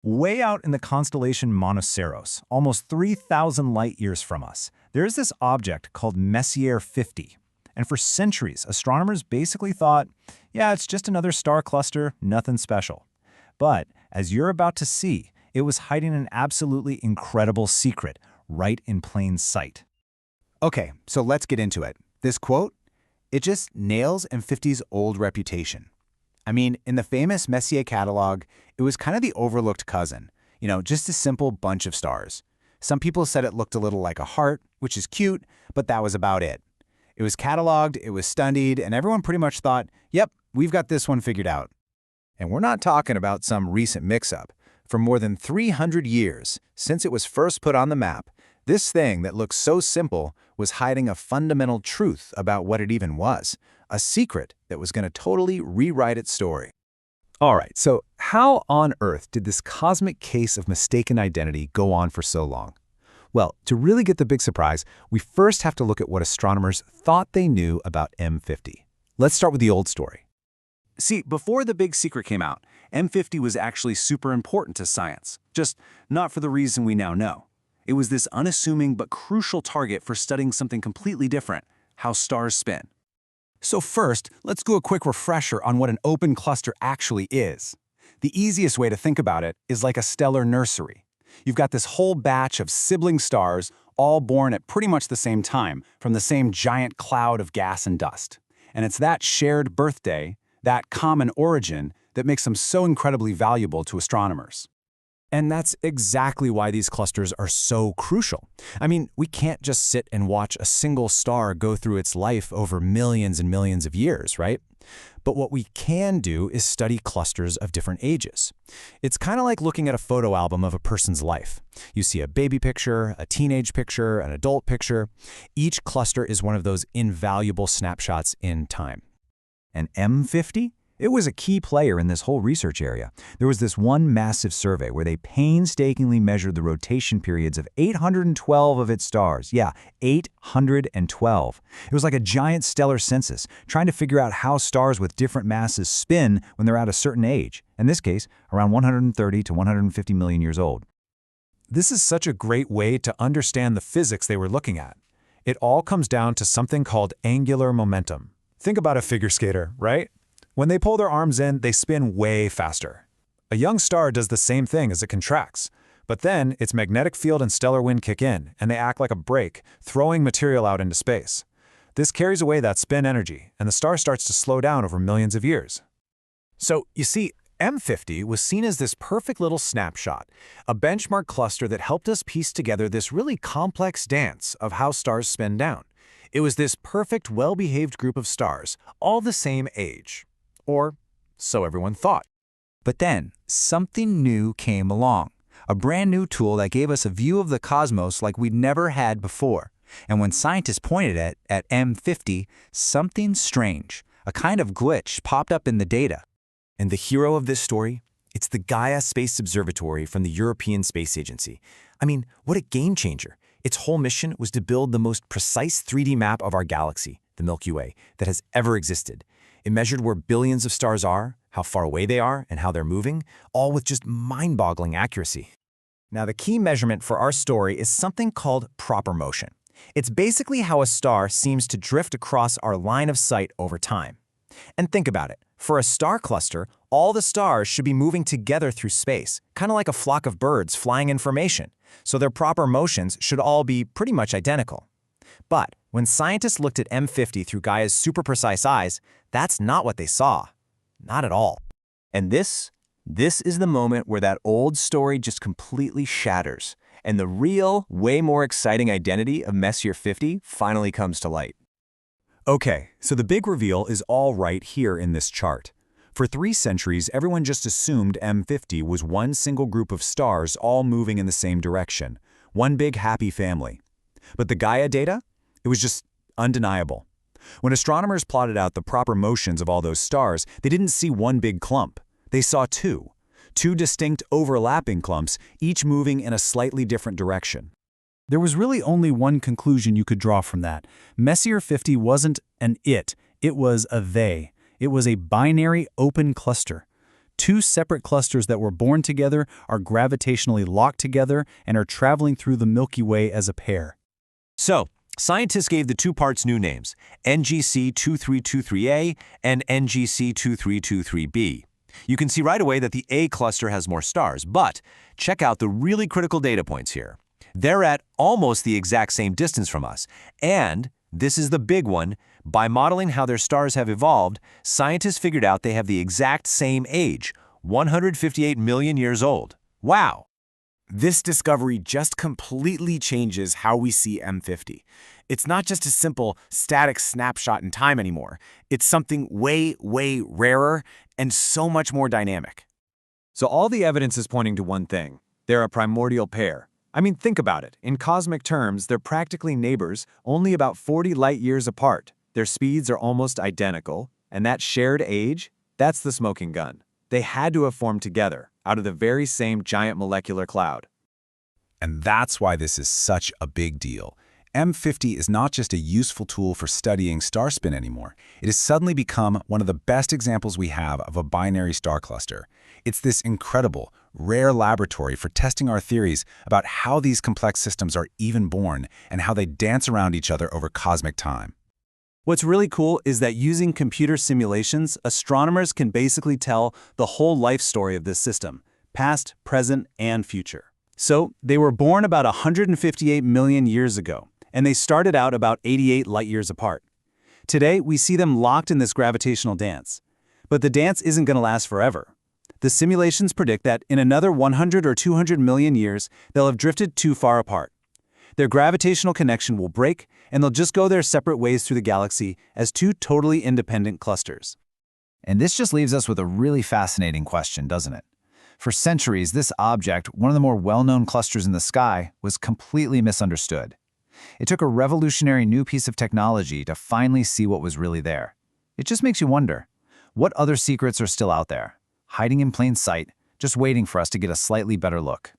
Way out in the constellation Monoceros, almost 3,000 light-years from us, there is this object called Messier 50. And for centuries, astronomers basically thought, yeah, it's just another star cluster, nothing special. But, as you're about to see, it was hiding an absolutely incredible secret right in plain sight. Okay, so let's get into it. This quote, it just nails M50's old reputation. I mean, in the famous Messier catalog, it was kind of the overlooked cousin. Just a simple bunch of stars. Some people said it looked a little like a heart, which is cute, but that was about it. It was cataloged, it was studied, and everyone pretty much thought, yep, we've got this one figured out. And we're not talking about some recent mix-up. For more than 300 years, since it was first put on the map, this thing that looks so simple was hiding a fundamental truth about what it even was, a secret that was going to totally rewrite its story. All right, so how on earth did this cosmic case of mistaken identity go on for so long? Well, to really get the big surprise, we first have to look at what astronomers thought they knew about M50. Let's start with the old story. See, before the big secret came out, M50 was actually super important to science, just not for the reason we now know. It was this unassuming but crucial target for studying something completely different, how stars spin. So first, let's do a quick refresher on what an open cluster actually is. The easiest way to think about it is like a stellar nursery. You've got this whole batch of sibling stars, all born at pretty much the same time, from the same giant cloud of gas and dust. And it's that shared birthday, that common origin, that makes them so incredibly valuable to astronomers. And that's exactly why these clusters are so crucial. I mean, we can't just sit and watch a single star go through its life over millions and millions of years, right? But what we can do is study clusters of different ages. It's kind of like looking at a photo album of a person's life. You see a baby picture, a teenage picture, an adult picture. Each cluster is one of those invaluable snapshots in time. And M50? It was a key player in this whole research area. There was this one massive survey where they painstakingly measured the rotation periods of 812 of its stars. Yeah, 812. It was like a giant stellar census, trying to figure out how stars with different masses spin when they're at a certain age. In this case, around 130 to 150 million years old. This is such a great way to understand the physics they were looking at. It all comes down to something called angular momentum. Think about a figure skater, right? When they pull their arms in, they spin way faster. A young star does the same thing as it contracts, but then its magnetic field and stellar wind kick in, and they act like a brake, throwing material out into space. This carries away that spin energy, and the star starts to slow down over millions of years. So, you see, M50 was seen as this perfect little snapshot, a benchmark cluster that helped us piece together this really complex dance of how stars spin down. It was this perfect, well-behaved group of stars, all the same age. Or so everyone thought. But then, something new came along, a brand new tool that gave us a view of the cosmos like we'd never had before. And when scientists pointed it at M50, something strange, a kind of glitch, popped up in the data. And the hero of this story? It's the Gaia Space Observatory from the European Space Agency. I mean, what a game changer. Its whole mission was to build the most precise 3D map of our galaxy, the Milky Way, that has ever existed. It measured where billions of stars are, how far away they are, and how they're moving, all with just mind-boggling accuracy. Now, the key measurement for our story is something called proper motion. It's basically how a star seems to drift across our line of sight over time. And think about it. For a star cluster, all the stars should be moving together through space, kind of like a flock of birds flying in formation, so their proper motions should all be pretty much identical. But when scientists looked at M50 through Gaia's super precise eyes, that's not what they saw. Not at all. And this is the moment where that old story just completely shatters, and the real, way more exciting identity of Messier 50 finally comes to light. Okay, so the big reveal is all right here in this chart. For 3 centuries, everyone just assumed M50 was one single group of stars all moving in the same direction, one big happy family. But the Gaia data? It was just undeniable. When astronomers plotted out the proper motions of all those stars, they didn't see one big clump. They saw two distinct overlapping clumps, each moving in a slightly different direction. There was really only one conclusion you could draw from that. Messier 50 wasn't an it was a they. It was a binary open cluster. Two separate clusters that were born together are gravitationally locked together and are traveling through the Milky Way as a pair. So, scientists gave the two parts new names, NGC 2323A and NGC 2323B. You can see right away that the A cluster has more stars, but check out the really critical data points here. They're at almost the exact same distance from us, and this is the big one. By modeling how their stars have evolved, scientists figured out they have the exact same age, 158 million years old. Wow! This discovery just completely changes how we see M50. It's not just a simple static snapshot in time anymore. It's something way, way rarer and so much more dynamic. So all the evidence is pointing to one thing. They're a primordial pair. I mean, think about it. In cosmic terms, they're practically neighbors, only about 40 light-years apart. Their speeds are almost identical, and that shared age, that's the smoking gun. They had to have formed together, out of the very same giant molecular cloud. And that's why this is such a big deal. M50 is not just a useful tool for studying star spin anymore. It has suddenly become one of the best examples we have of a binary star cluster. It's this incredible, rare laboratory for testing our theories about how these complex systems are even born and how they dance around each other over cosmic time. What's really cool is that using computer simulations, astronomers can basically tell the whole life story of this system, past, present, and future. So, they were born about 158 million years ago, and they started out about 88 light-years apart. Today, we see them locked in this gravitational dance. But the dance isn't going to last forever. The simulations predict that in another 100 or 200 million years, they'll have drifted too far apart. Their gravitational connection will break, and they'll just go their separate ways through the galaxy as two totally independent clusters. And this just leaves us with a really fascinating question, doesn't it? For centuries, this object, one of the more well-known clusters in the sky, was completely misunderstood. It took a revolutionary new piece of technology to finally see what was really there. It just makes you wonder, what other secrets are still out there, hiding in plain sight, just waiting for us to get a slightly better look?